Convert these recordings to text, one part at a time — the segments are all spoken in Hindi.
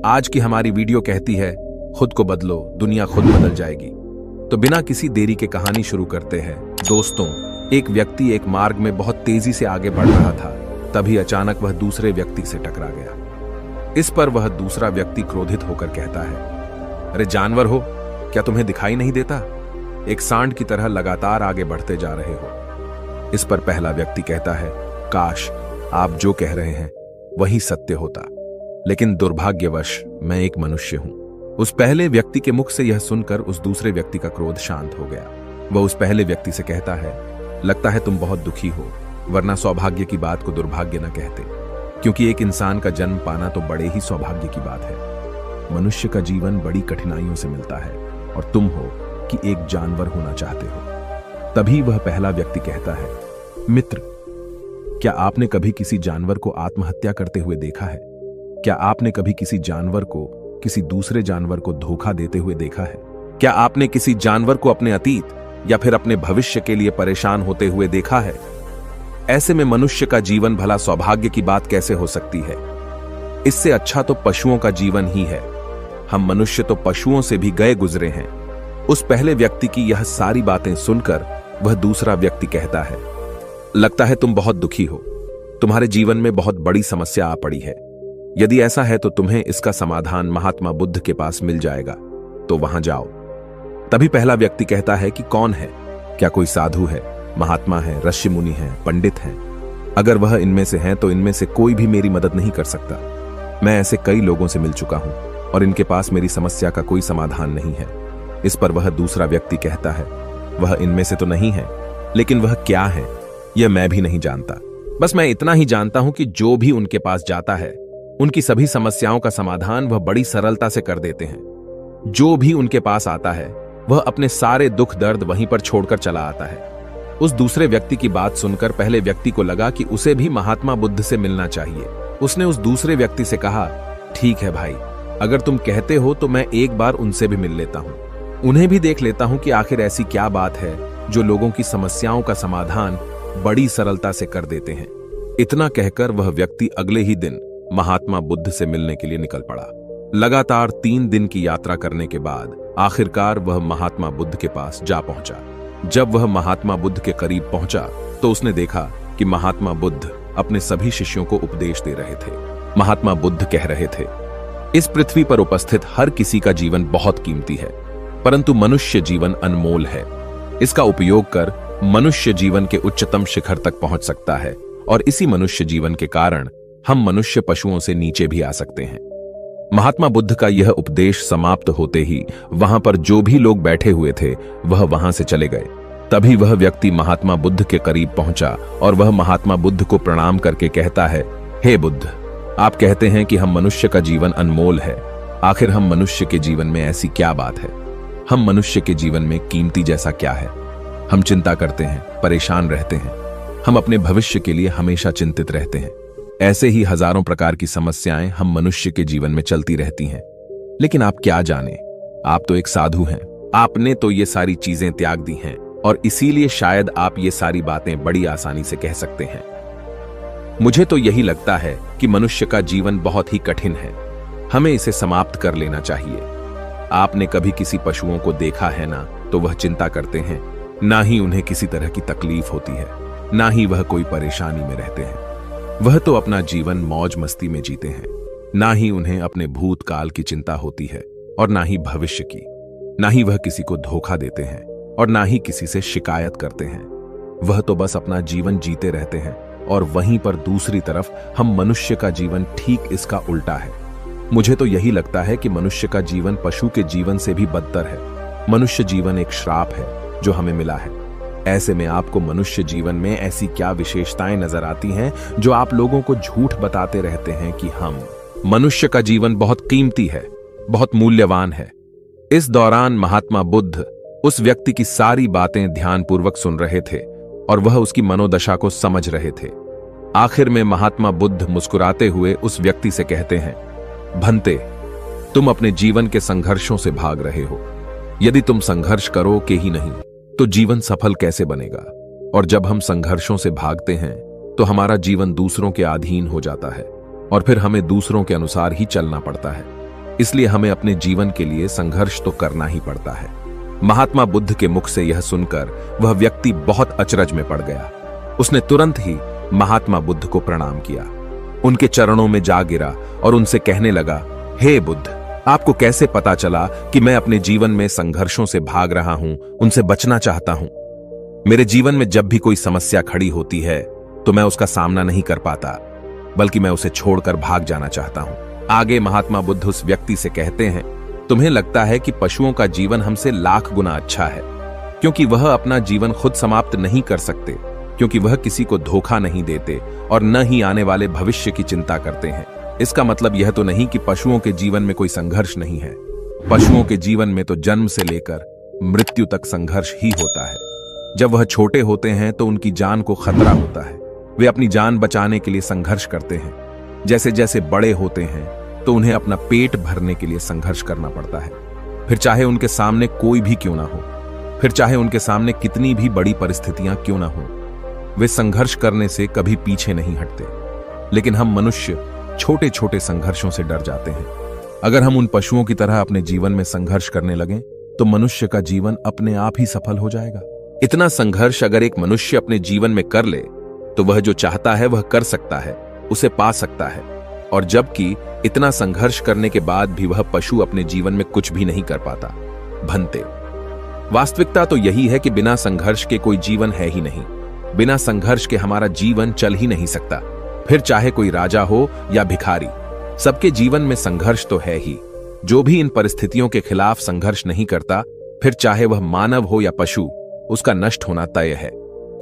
आज की हमारी वीडियो कहती है, खुद को बदलो, दुनिया खुद बदल जाएगी। तो बिना किसी देरी के कहानी शुरू करते हैं। दोस्तों, एक व्यक्ति एक मार्ग में बहुत तेजी से आगे बढ़ रहा था। तभी अचानक वह दूसरे व्यक्ति से टकरा गया। इस पर वह दूसरा व्यक्ति क्रोधित होकर कहता है, अरे जानवर हो, क्या तुम्हें दिखाई नहीं देता? एक सांड की तरह लगातार आगे बढ़ते जा रहे हो। इस पर पहला व्यक्ति कहता है, काश आप जो कह रहे हैं वही सत्य होता, लेकिन दुर्भाग्यवश मैं एक मनुष्य हूं। उस पहले व्यक्ति के मुख से यह सुनकर उस दूसरे व्यक्ति का क्रोध शांत हो गया। वह उस पहले व्यक्ति से कहता है, लगता है तुम बहुत दुखी हो, वरना सौभाग्य की बात को दुर्भाग्य न कहते, क्योंकि एक इंसान का जन्म पाना तो बड़े ही सौभाग्य की बात है। मनुष्य का जीवन बड़ी कठिनाइयों से मिलता है और तुम हो कि एक जानवर होना चाहते हो। तभी वह पहला व्यक्ति कहता है, मित्र, क्या आपने कभी किसी जानवर को आत्महत्या करते हुए देखा है? क्या आपने कभी किसी जानवर को किसी दूसरे जानवर को धोखा देते हुए देखा है? क्या आपने किसी जानवर को अपने अतीत या फिर अपने भविष्य के लिए परेशान होते हुए देखा है? ऐसे में मनुष्य का जीवन भला सौभाग्य की बात कैसे हो सकती है? इससे अच्छा तो पशुओं का जीवन ही है। हम मनुष्य तो पशुओं से भी गए गुजरे हैं। उस पहले व्यक्ति की यह सारी बातें सुनकर वह दूसरा व्यक्ति कहता है, लगता है तुम बहुत दुखी हो, तुम्हारे जीवन में बहुत बड़ी समस्या आ पड़ी है। यदि ऐसा है तो तुम्हें इसका समाधान महात्मा बुद्ध के पास मिल जाएगा, तो वहां जाओ। तभी पहला व्यक्ति कहता है कि कौन है? क्या कोई साधु है, महात्मा है, ऋषि मुनि है, पंडित है? अगर वह इनमें से हैं तो इनमें से कोई भी मेरी मदद नहीं कर सकता। मैं ऐसे कई लोगों से मिल चुका हूं और इनके पास मेरी समस्या का कोई समाधान नहीं है। इस पर वह दूसरा व्यक्ति कहता है, वह इनमें से तो नहीं है, लेकिन वह क्या है यह मैं भी नहीं जानता। बस मैं इतना ही जानता हूं कि जो भी उनके पास जाता है उनकी सभी समस्याओं का समाधान वह बड़ी सरलता से कर देते हैं। जो भी उनके पास आता है वह अपने सारे दुख दर्द वहीं पर छोड़कर चला आता है। उस दूसरे व्यक्ति की बात सुनकर पहले व्यक्ति को लगा कि उसे भी महात्मा बुद्ध से मिलना चाहिए। उसने उस दूसरे व्यक्ति से कहा, ठीक है भाई, अगर तुम कहते हो तो मैं एक बार उनसे भी मिल लेता हूं, उन्हें भी देख लेता हूं कि आखिर ऐसी क्या बात है जो लोगों की समस्याओं का समाधान बड़ी सरलता से कर देते हैं। इतना कहकर वह व्यक्ति अगले ही दिन महात्मा बुद्ध से मिलने के लिए निकल पड़ा। लगातार 3 दिन की यात्रा करने के बाद आखिरकार वह महात्मा बुद्ध के पास जा पहुंचा। जब वह महात्मा बुद्ध के करीब पहुंचा तो उसने देखा कि महात्मा बुद्ध अपने सभी शिष्यों को उपदेश दे रहे थे। महात्मा बुद्ध कह रहे थे, इस पृथ्वी पर उपस्थित हर किसी का जीवन बहुत कीमती है, परंतु मनुष्य जीवन अनमोल है। इसका उपयोग कर मनुष्य जीवन के उच्चतम शिखर तक पहुंच सकता है और इसी मनुष्य जीवन के कारण हम मनुष्य पशुओं से नीचे भी आ सकते हैं। महात्मा बुद्ध का यह उपदेश समाप्त होते ही वहां पर जो भी लोग बैठे हुए थे वह वहां से चले गए। तभी वह व्यक्ति महात्मा बुद्ध के करीब पहुंचा और वह महात्मा बुद्ध को प्रणाम करके कहता है, हे बुद्ध, आप कहते हैं कि हम मनुष्य का जीवन अनमोल है। आखिर हम मनुष्य के जीवन में ऐसी क्या बात है? हम मनुष्य के जीवन में कीमती जैसा क्या है? हम चिंता करते हैं, परेशान रहते हैं, हम अपने भविष्य के लिए हमेशा चिंतित रहते हैं। ऐसे ही हजारों प्रकार की समस्याएं हम मनुष्य के जीवन में चलती रहती हैं। लेकिन आप क्या जाने, आप तो एक साधु हैं। आपने तो ये सारी चीजें त्याग दी हैं और इसीलिए शायद आप ये सारी बातें बड़ी आसानी से कह सकते हैं। मुझे तो यही लगता है कि मनुष्य का जीवन बहुत ही कठिन है, हमें इसे समाप्त कर लेना चाहिए। आपने कभी किसी पशुओं को देखा है ना, तो वह चिंता करते हैं, ना ही उन्हें किसी तरह की तकलीफ होती है, ना ही वह कोई परेशानी में रहते हैं। वह तो अपना जीवन मौज मस्ती में जीते हैं, ना ही उन्हें अपने भूतकाल की चिंता होती है और ना ही भविष्य की। ना ही वह किसी को धोखा देते हैं और ना ही किसी से शिकायत करते हैं। वह तो बस अपना जीवन जीते रहते हैं। और वहीं पर दूसरी तरफ हम मनुष्य का जीवन ठीक इसका उल्टा है। मुझे तो यही लगता है कि मनुष्य का जीवन पशु के जीवन से भी बदतर है। मनुष्य जीवन एक श्राप है जो हमें मिला है। ऐसे में आपको मनुष्य जीवन में ऐसी क्या विशेषताएं नजर आती हैं जो आप लोगों को झूठ बताते रहते हैं कि हम मनुष्य का जीवन बहुत कीमती है, बहुत मूल्यवान है? इस दौरान महात्मा बुद्ध उस व्यक्ति की सारी बातें ध्यानपूर्वक सुन रहे थे और वह उसकी मनोदशा को समझ रहे थे। आखिर में महात्मा बुद्ध मुस्कुराते हुए उस व्यक्ति से कहते हैं, भंते, तुम अपने जीवन के संघर्षों से भाग रहे हो। यदि तुम संघर्ष करो के ही नहीं तो जीवन सफल कैसे बनेगा? और जब हम संघर्षों से भागते हैं तो हमारा जीवन दूसरों के अधीन हो जाता है और फिर हमें दूसरों के अनुसार ही चलना पड़ता है। इसलिए हमें अपने जीवन के लिए संघर्ष तो करना ही पड़ता है। महात्मा बुद्ध के मुख से यह सुनकर वह व्यक्ति बहुत अचरज में पड़ गया। उसने तुरंत ही महात्मा बुद्ध को प्रणाम किया, उनके चरणों में जा गिरा और उनसे कहने लगा, हे बुद्ध, आपको कैसे पता चला कि मैं अपने जीवन में संघर्षों से भाग रहा हूं, उनसे बचना चाहता हूं? मेरे जीवन में जब भी कोई समस्या खड़ी होती है तो मैं उसका सामना नहीं कर पाता, बल्कि मैं उसे छोड़कर भाग जाना चाहता हूं। आगे महात्मा बुद्ध उस व्यक्ति से कहते हैं, तुम्हें लगता है कि पशुओं का जीवन हमसे लाख गुना अच्छा है, क्योंकि वह अपना जीवन खुद समाप्त नहीं कर सकते, क्योंकि वह किसी को धोखा नहीं देते और न ही आने वाले भविष्य की चिंता करते हैं। इसका मतलब यह तो नहीं कि पशुओं के जीवन में कोई संघर्ष नहीं है। पशुओं के जीवन में तो जन्म से लेकर मृत्यु तक संघर्ष ही होता है। जब वह छोटे होते हैं तो उनकी जान को खतरा होता है, वे अपनी जान बचाने के लिए संघर्ष करते हैं। जैसे जैसे बड़े होते हैं तो उन्हें अपना पेट भरने के लिए संघर्ष करना पड़ता है, फिर चाहे उनके सामने कोई भी क्यों ना हो, फिर चाहे उनके सामने कितनी भी बड़ी परिस्थितियां क्यों ना हो, वे संघर्ष करने से कभी पीछे नहीं हटते। लेकिन हम मनुष्य छोटे छोटे संघर्षों से डर जाते हैं। अगर हम उन पशुओं की तरह अपने जीवन में संघर्ष करने लगें तो मनुष्य का जीवन अपने आप ही सफल हो जाएगा। इतना संघर्ष अगर एक मनुष्य अपने जीवन में कर ले तो वह जो चाहता है वह कर सकता है, उसे पा सकता है। और जबकि इतना संघर्ष करने के बाद भी वह पशु अपने जीवन में कुछ भी नहीं कर पाता। भंते, वास्तविकता तो यही है कि बिना संघर्ष के कोई जीवन है ही नहीं। बिना संघर्ष के हमारा जीवन चल ही नहीं सकता। फिर चाहे कोई राजा हो या भिखारी, सबके जीवन में संघर्ष तो है ही। जो भी इन परिस्थितियों के खिलाफ संघर्ष नहीं करता, फिर चाहे वह मानव हो या पशु, उसका नष्ट होना तय है।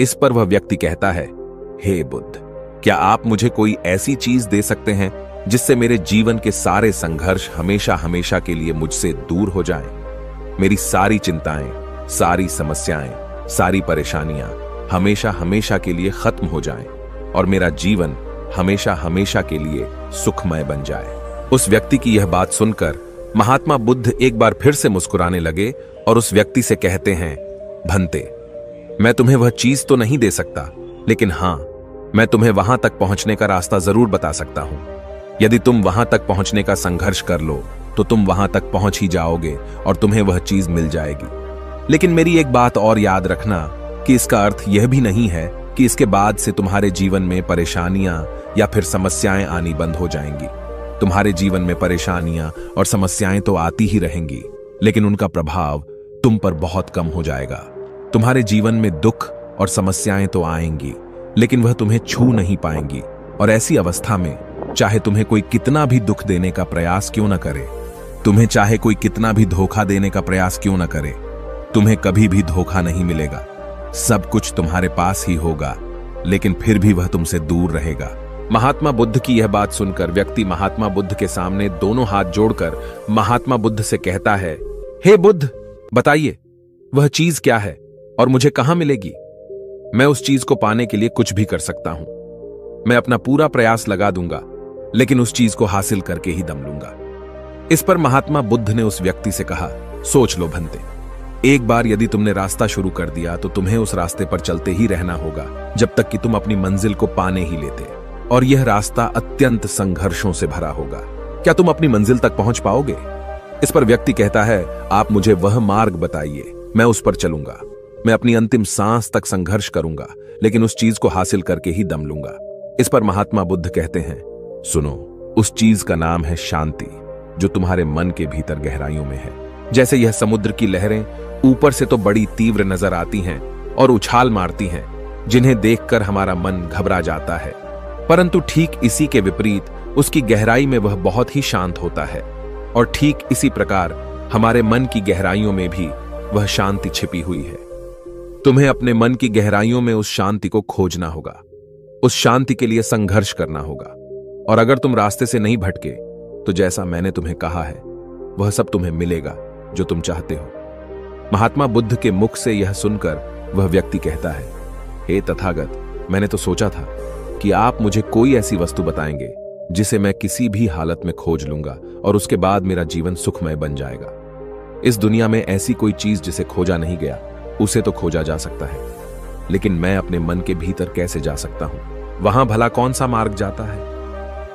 इस पर वह व्यक्ति कहता है, हे बुद्ध, क्या आप मुझे कोई ऐसी चीज दे सकते हैं जिससे मेरे जीवन के सारे संघर्ष हमेशा हमेशा के लिए मुझसे दूर हो जाएं? मेरी सारी चिंताएं, सारी समस्याएं, सारी परेशानियां हमेशा हमेशा के लिए खत्म हो जाएं और मेरा जीवन हमेशा हमेशा के लिए सुखमय बन जाए। उस व्यक्ति की यह बात सुनकर महात्मा बुद्ध एक बार फिर से मुस्कुराने लगे और उस व्यक्ति से कहते हैं, भंते, मैं तुम्हें वह चीज तो नहीं दे सकता, लेकिन हां, मैं तुम्हें वहां तक पहुंचने का रास्ता जरूर बता सकता हूं। यदि तुम वहां तक पहुंचने का संघर्ष कर लो तो तुम वहां तक पहुंच ही जाओगे और तुम्हें वह चीज मिल जाएगी। लेकिन मेरी एक बात और याद रखना कि इसका अर्थ यह भी नहीं है कि इसके बाद से तुम्हारे जीवन में परेशानियां या फिर समस्याएं आनी बंद हो जाएंगी। तुम्हारे जीवन में परेशानियां और समस्याएं तो आती ही रहेंगी, लेकिन उनका प्रभाव तुम पर बहुत कम हो जाएगा। तुम्हारे जीवन में दुख और समस्याएं तो आएंगी, लेकिन वह तुम्हें छू नहीं पाएंगी। और ऐसी अवस्था में चाहे तुम्हें कोई कितना भी दुख देने का प्रयास क्यों न करे, तुम्हें चाहे कोई कितना भी धोखा देने का प्रयास क्यों न करे, तुम्हें कभी भी धोखा नहीं मिलेगा। सब कुछ तुम्हारे पास ही होगा, लेकिन फिर भी वह तुमसे दूर रहेगा। महात्मा बुद्ध की यह बात सुनकर व्यक्ति महात्मा बुद्ध के सामने दोनों हाथ जोड़कर महात्मा बुद्ध से कहता है, हे बुद्ध, बताइए वह चीज क्या है और मुझे कहां मिलेगी? मैं उस चीज को पाने के लिए कुछ भी कर सकता हूं। मैं अपना पूरा प्रयास लगा दूंगा, लेकिन उस चीज को हासिल करके ही दम लूंगा। इस पर महात्मा बुद्ध ने उस व्यक्ति से कहा, सोच लो भंते, एक बार यदि तुमने रास्ता शुरू कर दिया तो तुम्हें उस रास्ते पर चलते ही रहना होगा जब तक कि तुम अपनी मंजिल को पाने ही लेते, और यह रास्ता अत्यंत संघर्षों से भरा होगा। क्या तुम अपनी मंजिल तक पहुंच पाओगे? इस पर व्यक्ति कहता है, आप मुझे वह मार्ग बताइए, मैं उस पर चलूंगा। मैं अपनी अंतिम सांस तक संघर्ष करूंगा, लेकिन उस चीज को हासिल करके ही दम लूंगा। इस पर महात्मा बुद्ध कहते हैं, सुनो, उस चीज का नाम है शांति, जो तुम्हारे मन के भीतर गहराइयों में है। जैसे यह समुद्र की लहरें ऊपर से तो बड़ी तीव्र नजर आती हैं और उछाल मारती हैं, जिन्हें देखकर हमारा मन घबरा जाता है, परंतु ठीक इसी के विपरीत उसकी गहराई में वह बहुत ही शांत होता है। और ठीक इसी प्रकार हमारे मन की गहराइयों में भी वह शांति छिपी हुई है। तुम्हें अपने मन की गहराइयों में उस शांति को खोजना होगा, उस शांति के लिए संघर्ष करना होगा। और अगर तुम रास्ते से नहीं भटके तो जैसा मैंने तुम्हें कहा है वह सब तुम्हें मिलेगा जो तुम चाहते हो। महात्मा बुद्ध के मुख से यह सुनकर वह व्यक्ति कहता है, हे तथागत, मैंने तो सोचा था कि आप मुझे कोई ऐसी वस्तु बताएंगे जिसे मैं किसी भी हालत में खोज लूंगा और उसके बाद मेरा जीवन सुखमय बन जाएगा। इस दुनिया में ऐसी कोई चीज जिसे खोजा नहीं गया, उसे तो खोजा जा सकता है, लेकिन मैं अपने मन के भीतर कैसे जा सकता हूं? वहां भला कौन सा मार्ग जाता है?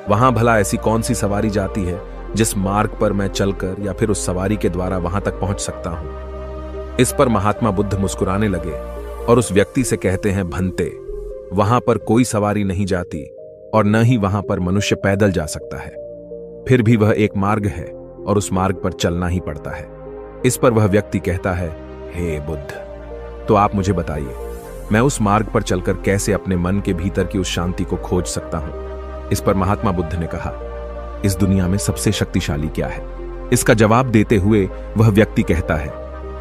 वहां भला ऐसी कौन सी सवारी जाती है जिस मार्ग पर मैं चलकर या फिर उस सवारी के द्वारा वहां तक पहुंच सकता हूं। इस पर महात्मा बुद्ध मुस्कुराने लगे और उस व्यक्ति से कहते हैं, भंते, वहां पर कोई सवारी नहीं जाती और न ही वहां पर मनुष्य पैदल जा सकता है। फिर भी वह एक मार्ग है और उस मार्ग पर चलना ही पड़ता है। इस पर वह व्यक्ति कहता है, हे बुद्ध, तो आप मुझे बताइए, मैं उस मार्ग पर चलकर कैसे अपने मन के भीतर की उस शांति को खोज सकता हूं। इस पर महात्मा बुद्ध ने कहा, इस दुनिया में सबसे शक्तिशाली क्या है? इसका जवाब देते हुए वह व्यक्ति कहता है,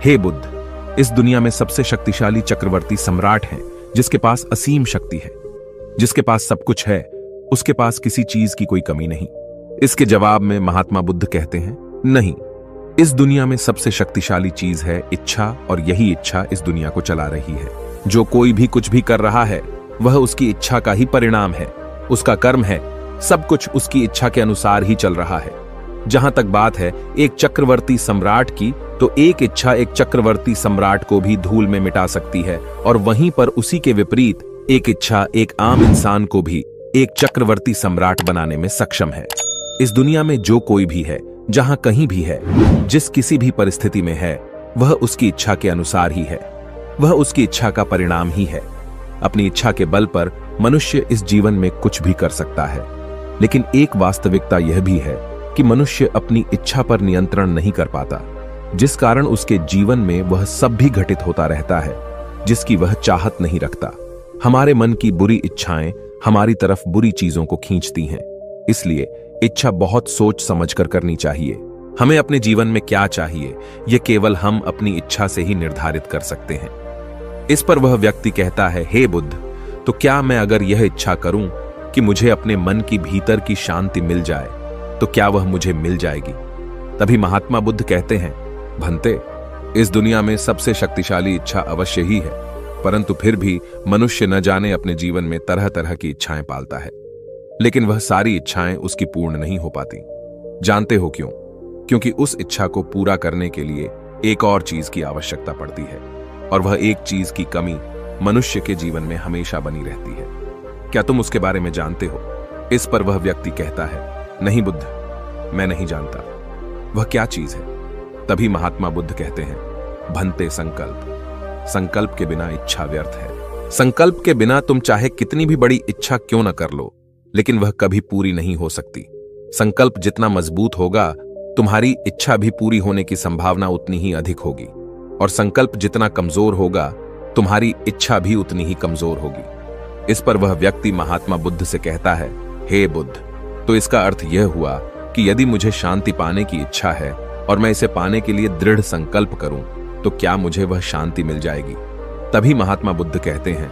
हे बुद्ध, इस दुनिया में सबसे शक्तिशाली चक्रवर्ती सम्राट है, जिसके पास असीम शक्ति है, जिसके पास सब कुछ है, उसके पास किसी चीज की कोई कमी नहीं। इसके जवाब में महात्मा बुद्ध कहते हैं, नहीं, इस दुनिया में सबसे शक्तिशाली चीज है इच्छा, और यही इच्छा इस दुनिया को चला रही है। जो कोई भी कुछ भी कर रहा है वह उसकी इच्छा का ही परिणाम है, उसका कर्म है, सब कुछ उसकी इच्छा के अनुसार ही चल रहा है। जहां तक बात है एक चक्रवर्ती सम्राट की, तो एक इच्छा एक चक्रवर्ती सम्राट को भी धूल में मिटा सकती है, और वहीं पर उसी के विपरीत एक इच्छा एक आम इंसान को भी एक चक्रवर्ती सम्राट बनाने में सक्षम है। इस दुनिया में जो कोई भी है, जहां कहीं भी है, जिस किसी भी परिस्थिति में है, वह उसकी इच्छा के अनुसार ही है, वह उसकी इच्छा का परिणाम ही है। अपनी इच्छा के बल पर मनुष्य इस जीवन में कुछ भी कर सकता है, लेकिन एक वास्तविकता यह भी है कि मनुष्य अपनी इच्छा पर नियंत्रण नहीं कर पाता, जिस कारण उसके जीवन में वह सब भी घटित होता रहता है जिसकी वह चाहत नहीं रखता। हमारे मन की बुरी इच्छाएं हमारी तरफ बुरी चीजों को खींचती हैं, इसलिए इच्छा बहुत सोच समझकर करनी चाहिए। हमें अपने जीवन में क्या चाहिए, यह केवल हम अपनी इच्छा से ही निर्धारित कर सकते हैं। इस पर वह व्यक्ति कहता है, हे बुद्ध, तो क्या मैं अगर यह इच्छा करूं कि मुझे अपने मन की भीतर की शांति मिल जाए, तो क्या वह मुझे मिल जाएगी? तभी महात्मा बुद्ध कहते हैं, भंते, इस दुनिया में सबसे शक्तिशाली इच्छा अवश्य ही है, परंतु फिर भी मनुष्य न जाने अपने जीवन में तरह तरह की इच्छाएं पालता है, लेकिन वह सारी इच्छाएं उसकी पूर्ण नहीं हो पाती। जानते हो क्यों? क्योंकि उस इच्छा को पूरा करने के लिए एक और चीज की आवश्यकता पड़ती है, और वह एक चीज की कमी मनुष्य के जीवन में हमेशा बनी रहती है। क्या तुम उसके बारे में जानते हो? इस पर वह व्यक्ति कहता है, नहीं बुद्ध, मैं नहीं जानता। वह क्या चीज है? तभी महात्मा बुद्ध कहते हैं, भंते, संकल्प। संकल्प के बिना इच्छा व्यर्थ है। संकल्प के बिना तुम चाहे कितनी भी बड़ी इच्छा क्यों न कर लो, लेकिन वह कभी पूरी नहीं हो सकती। संकल्प जितना मजबूत होगा, तुम्हारी इच्छा भी पूरी होने की संभावना उतनी ही अधिक होगी, और संकल्प जितना कमजोर होगा, तुम्हारी इच्छा भी उतनी ही कमजोर होगी। इस पर वह व्यक्ति महात्मा बुद्ध से कहता है, हे बुद्ध, तो इसका अर्थ यह हुआ कि यदि मुझे शांति पाने की इच्छा है और मैं इसे पाने के लिए दृढ़ संकल्प करूं, तो क्या मुझे वह शांति मिल जाएगी? तभी महात्मा बुद्ध कहते हैं,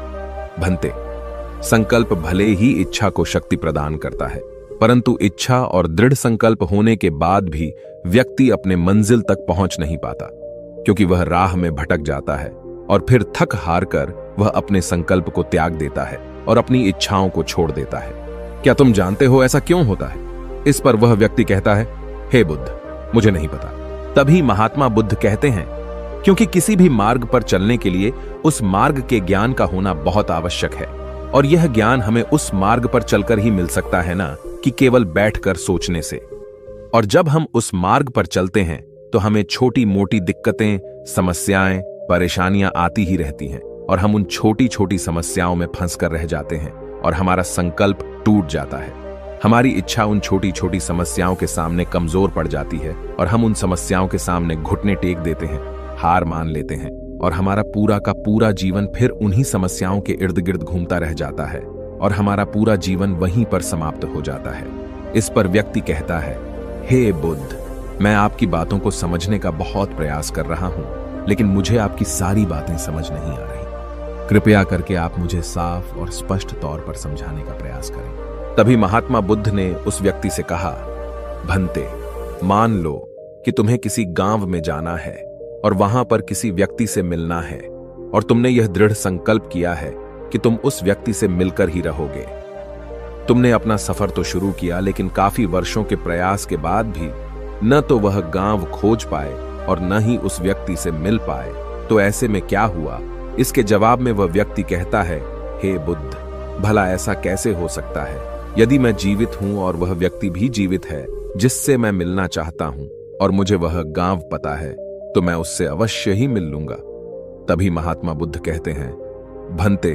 भंते, संकल्प भले ही इच्छा को शक्ति प्रदान करता है, परंतु इच्छा और दृढ़ संकल्प होने के बाद भी व्यक्ति अपने मंजिल तक पहुंच नहीं पाता, क्योंकि वह राह में भटक जाता है और फिर थक हार कर वह अपने संकल्प को त्याग देता है और अपनी इच्छाओं को छोड़ देता है। क्या तुम जानते हो ऐसा क्यों होता है? इस पर वह व्यक्ति कहता है, हे बुद्ध, मुझे नहीं पता। तभी महात्मा बुद्ध कहते हैं, क्योंकि किसी भी मार्ग पर चलने के लिए उस मार्ग के ज्ञान का होना बहुत आवश्यक है, और यह ज्ञान हमें उस मार्ग पर चलकर ही मिल सकता है ना कि केवल बैठकर सोचने से। और जब हम उस मार्ग पर चलते हैं तो हमें छोटी मोटी दिक्कतें, समस्याएं, परेशानियां आती ही रहती हैं, और हम उन छोटी छोटी समस्याओं में फंस कर रह जाते हैं और हमारा संकल्प टूट जाता है। हमारी इच्छा उन छोटी छोटी समस्याओं के सामने कमजोर पड़ जाती है और हम उन समस्याओं के सामने घुटने टेक देते हैं, हार मान लेते हैं, और हमारा पूरा का पूरा जीवन फिर उन्हीं समस्याओं के इर्द गिर्द घूमता रह जाता है और हमारा पूरा जीवन वहीं पर समाप्त हो जाता है। इस पर व्यक्ति कहता है, हे बुद्ध, मैं आपकी बातों को समझने का बहुत प्रयास कर रहा हूं, लेकिन मुझे आपकी सारी बातें समझ नहीं आ रही। कृपया करके आप मुझे साफ और स्पष्ट तौर पर समझाने का प्रयास करें। तभी महात्मा बुद्ध ने उस व्यक्ति से कहा, भंते, मान लो कि तुम्हें किसी गांव में जाना है और वहां पर किसी व्यक्ति से मिलना है, और तुमने यह दृढ़ संकल्प किया है कि तुम उस व्यक्ति से मिलकर ही रहोगे। तुमने अपना सफर तो शुरू किया, लेकिन काफी वर्षों के प्रयास के बाद भी न तो वह गांव खोज पाए और न ही उस व्यक्ति से मिल पाए। तो ऐसे में क्या हुआ? इसके जवाब में वह व्यक्ति कहता है, हे बुद्ध, भला ऐसा कैसे हो सकता है? यदि मैं जीवित हूं और वह व्यक्ति भी जीवित है, जिससे मैं मिलना चाहता हूं और मुझे वह गांव पता है, तो मैं उससे अवश्य ही मिल लूंगा। तभी महात्मा बुद्ध कहते हैं, भंते,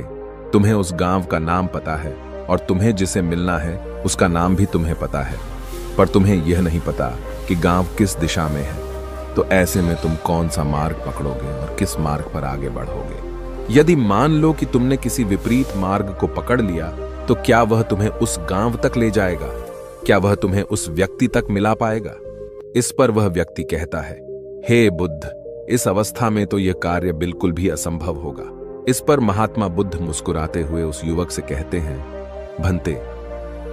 तुम्हें उस गांव का नाम पता है और तुम्हें जिसे मिलना है उसका नाम भी तुम्हें पता है, पर तुम्हें यह नहीं पता कि गांव किस दिशा में है। तो ऐसे में तुम कौन सा मार्ग पकड़ोगे और किस मार्ग पर आगे बढ़ोगे। यदि मान लो कि तुमने किसी विपरीत मार्ग को पकड़ लिया, तो क्या वह तुम्हें उस गांव तक ले जाएगा? क्या वह तुम्हें उस व्यक्ति तक मिला पाएगा? इस पर वह व्यक्ति कहता है, हे बुद्ध, इस अवस्था में तो यह कार्य बिल्कुल भी असंभव होगा। इस पर महात्मा बुद्ध मुस्कुराते हुए उस युवक से कहते हैं, भंते,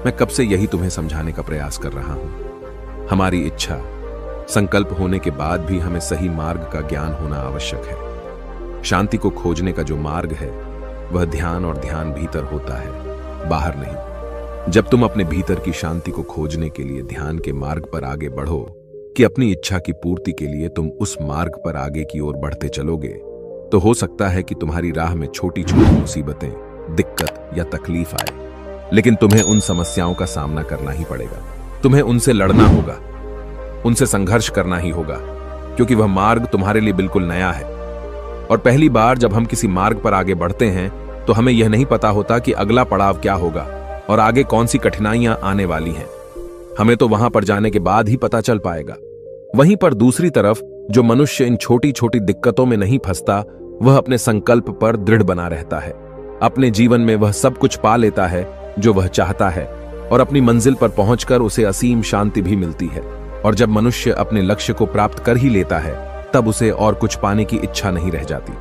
मैं कब से यही तुम्हें समझाने का प्रयास कर रहा हूं। हमारी इच्छा, संकल्प होने के बाद भी हमें सही मार्ग का ज्ञान होना आवश्यक है। शांति को खोजने का जो मार्ग है वह ध्यान, और ध्यान भीतर होता है, बाहर नहीं। जब तुम अपने भीतर की शांति को खोजने के लिए ध्यान के मार्ग पर आगे बढ़ो कि अपनी इच्छा की पूर्ति के लिए तुम उस मार्ग पर आगे की ओर बढ़ते चलोगे, तो हो सकता है कि तुम्हारी राह में छोटी छोटी मुसीबतें, दिक्कत या तकलीफ आए, लेकिन तुम्हें उन समस्याओं का सामना करना ही पड़ेगा। तुम्हें उनसे लड़ना होगा, उनसे संघर्ष करना ही होगा, क्योंकि वह मार्ग तुम्हारे लिए बिल्कुल नया है। और पहली बार जब हम किसी मार्ग पर आगे बढ़ते हैं तो हमें यह नहीं पता होता कि अगला पड़ाव क्या होगा और आगे कौन सी कठिनाइयां आने वाली हैं। हमें तो वहां पर जाने के बाद ही पता चल पाएगा। वहीं पर दूसरी तरफ जो मनुष्य इन छोटी छोटी दिक्कतों में नहीं फंसता, वह अपने संकल्प पर दृढ़ बना रहता है। अपने जीवन में वह सब कुछ पा लेता है जो वह चाहता है, और अपनी मंजिल पर पहुंचकर उसे असीम शांति भी मिलती है। और जब मनुष्य अपने लक्ष्य को प्राप्त कर ही लेता है, तब उसे और कुछ पाने की इच्छा नहीं रह जाती।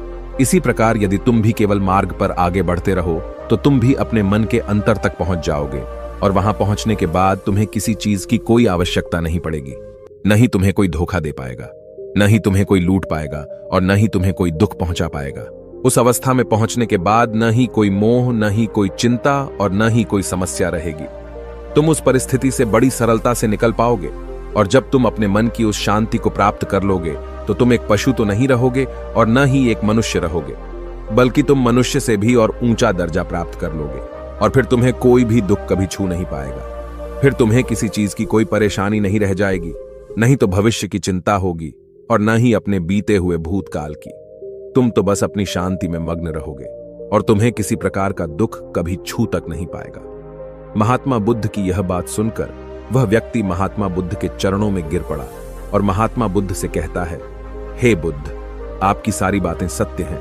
इसी प्रकार यदि तुम भी केवल मार्ग पर आगे बढ़ते रहो, तो तुम भी अपने मन के अंतर तक पहुंच जाओगे, और वहां पहुंचने के बाद तुम्हें किसी चीज की कोई आवश्यकता नहीं पड़ेगी। न ही तुम्हें कोई धोखा दे पाएगा, न ही तुम्हें कोई लूट पाएगा, और न ही तुम्हें कोई दुख पहुंचा पाएगा। उस अवस्था में पहुंचने के बाद न ही कोई मोह, न ही कोई चिंता, और न ही कोई समस्या रहेगी। तुम उस परिस्थिति से बड़ी सरलता से निकल पाओगे। और जब तुम अपने मन की उस शांति को प्राप्त कर लोगे, तो तुम एक पशु तो नहीं रहोगे और न ही एक मनुष्य रहोगे, बल्कि तुम मनुष्य से भी और ऊंचा दर्जा प्राप्त कर लोगे। और फिर तुम्हें कोई भी दुख कभी छू नहीं पाएगा। फिर तुम्हें किसी चीज की कोई परेशानी नहीं रह जाएगी, नहीं तो भविष्य की चिंता होगी, और न ही अपने बीते हुए भूतकाल की। तुम तो बस अपनी शांति में मग्न रहोगे, और तुम्हें किसी प्रकार का दुख कभी छू तक नहीं पाएगा। महात्मा बुद्ध की यह बात सुनकर वह व्यक्ति महात्मा बुद्ध के चरणों में गिर पड़ा और महात्मा बुद्ध से कहता है, हे बुद्ध, आपकी सारी बातें सत्य हैं,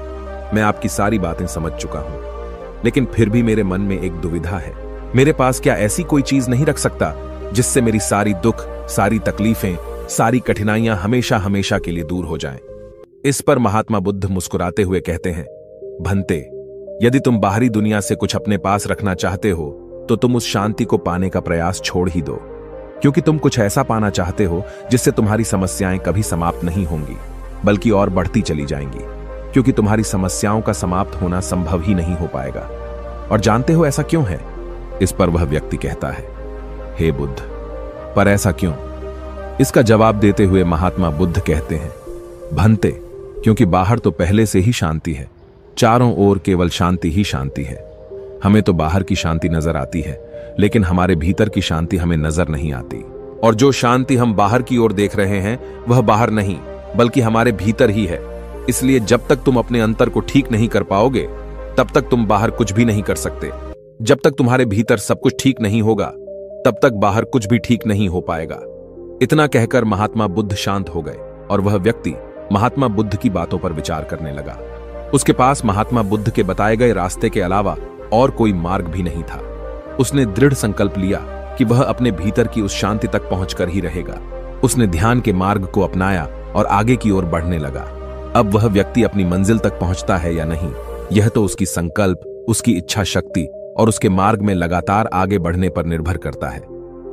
मैं आपकी सारी बातें समझ चुका हूं, लेकिन फिर भी मेरे मन में एक दुविधा है। मेरे पास क्या ऐसी कोई चीज नहीं रख सकता जिससे मेरी सारी दुख, सारी तकलीफें, सारी कठिनाइयां हमेशा हमेशा के लिए दूर हो जाएं? इस पर महात्मा बुद्ध मुस्कुराते हुए कहते हैं, भंते, यदि तुम बाहरी दुनिया से कुछ अपने पास रखना चाहते हो, तो तुम उस शांति को पाने का प्रयास छोड़ ही दो, क्योंकि तुम कुछ ऐसा पाना चाहते हो जिससे तुम्हारी समस्याएं कभी समाप्त नहीं होंगी, बल्कि और बढ़ती चली जाएंगी, क्योंकि तुम्हारी समस्याओं का समाप्त होना संभव ही नहीं हो पाएगा। और जानते हो ऐसा क्यों है? इस पर वह व्यक्ति कहता है, हे बुद्ध, पर ऐसा क्यों? इसका जवाब देते हुए महात्मा बुद्ध कहते हैं, भंते, क्योंकि बाहर तो पहले से ही शांति है, चारों ओर केवल शांति ही शांति है। हमें तो बाहर की शांति नजर आती है, लेकिन हमारे भीतर की शांति हमें नजर नहीं आती। और जो शांति हम बाहर की ओर देख रहे हैं, वह बाहर नहीं, बल्कि हमारे भीतर ही है। इसलिए जब तक तुम अपने अंतर को ठीक नहीं कर पाओगे, तब तक तुम बाहर कुछ भी नहीं कर सकते। जब तक तुम्हारे भीतर सब कुछ ठीक नहीं होगा, तब तक बाहर कुछ भी ठीक नहीं हो पाएगा। इतना कहकर महात्मा बुद्ध शांत हो गए, और वह व्यक्ति महात्मा बुद्ध की बातों पर विचार करने लगा। उसके पास महात्मा बुद्ध के बताए गए रास्ते के अलावा और कोई मार्ग भी नहीं था। उसने दृढ़ संकल्प लिया कि वह अपने भीतर की उस शांति तक पहुंचकर ही रहेगा। उसने ध्यान के मार्ग को अपनाया और आगे की ओर बढ़ने लगा। अब वह व्यक्ति अपनी मंजिल तक पहुंचता है या नहीं, यह तो उसकी संकल्प, उसकी इच्छा शक्ति और उसके मार्ग में लगातार आगे बढ़ने पर निर्भर करता है।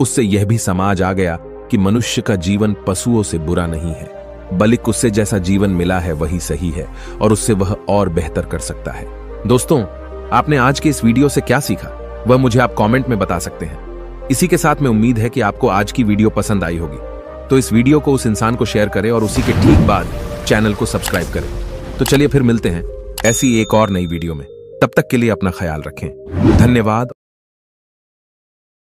उससे यह भी समझ आ गया कि मनुष्य का जीवन पशुओं से बुरा नहीं है, बल्कि उससे जैसा जीवन मिला है वही सही है, और उससे वह और बेहतर कर सकता है। दोस्तों, आपने आज के इस वीडियो से क्या सीखा, वह मुझे आप कमेंट में बता सकते हैं। इसी के साथ मैं उम्मीद है कि आपको आज की वीडियो पसंद आई होगी, तो इस वीडियो को उस इंसान को शेयर करें और उसी के ठीक बाद चैनल को सब्सक्राइब करें। तो चलिए फिर मिलते हैं ऐसी एक और नई वीडियो में। तब तक के लिए अपना ख्याल रखें। धन्यवाद।